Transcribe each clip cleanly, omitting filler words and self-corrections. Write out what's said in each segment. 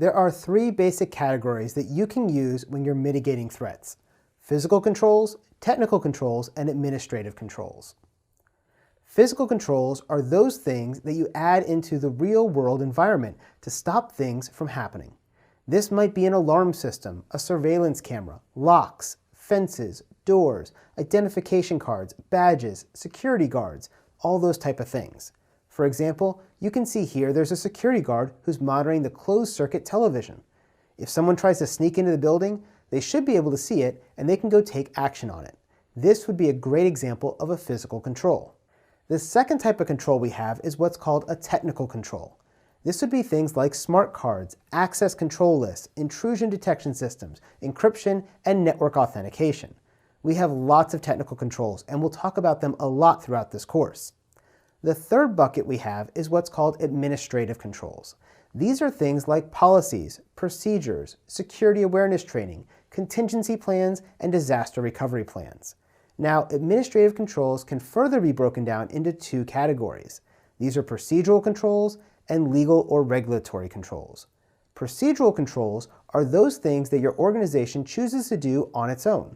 There are three basic categories that you can use when you're mitigating threats: physical controls, technical controls, and administrative controls. Physical controls are those things that you add into the real-world environment to stop things from happening. This might be an alarm system, a surveillance camera, locks, fences, doors, identification cards, badges, security guards, all those type of things. For example, you can see here there's a security guard who's monitoring the closed-circuit television. If someone tries to sneak into the building, they should be able to see it and they can go take action on it. This would be a great example of a physical control. The second type of control we have is what's called a technical control. This would be things like smart cards, access control lists, intrusion detection systems, encryption, and network authentication. We have lots of technical controls, and we'll talk about them a lot throughout this course. The third bucket we have is what's called administrative controls. These are things like policies, procedures, security awareness training, contingency plans, and disaster recovery plans. Now, administrative controls can further be broken down into two categories. These are procedural controls and legal or regulatory controls. Procedural controls are those things that your organization chooses to do on its own.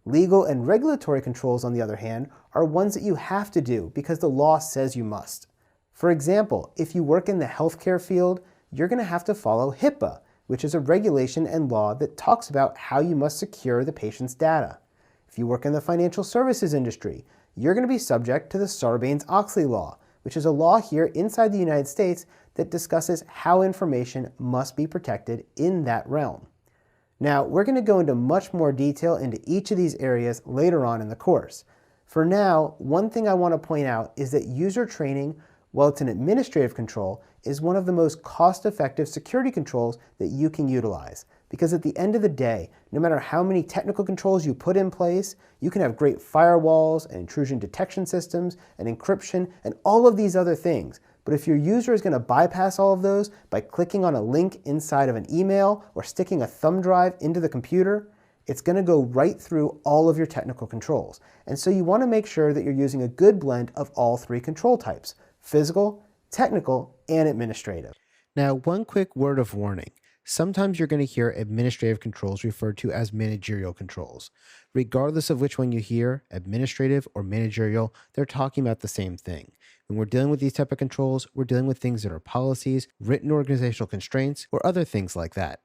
Legal and regulatory controls, on the other hand, are ones that you have to do because the law says you must. For example, if you work in the healthcare field, you're going to have to follow HIPAA, which is a regulation and law that talks about how you must secure the patient's data. If you work in the financial services industry, you're going to be subject to the Sarbanes-Oxley law, which is a law here inside the United States that discusses how information must be protected in that realm. Now, we're going to go into much more detail into each of these areas later on in the course. For now, one thing I want to point out is that user training, while it's an administrative control, is one of the most cost-effective security controls that you can utilize. Because at the end of the day, no matter how many technical controls you put in place, you can have great firewalls and intrusion detection systems and encryption and all of these other things. But if your user is going to bypass all of those by clicking on a link inside of an email or sticking a thumb drive into the computer, it's going to go right through all of your technical controls. And so you want to make sure that you're using a good blend of all three control types: physical, technical, and administrative. Now, one quick word of warning. Sometimes you're going to hear administrative controls referred to as managerial controls. Regardless of which one you hear, administrative or managerial, they're talking about the same thing. When we're dealing with these type of controls, we're dealing with things that are policies, written organizational constraints, or other things like that.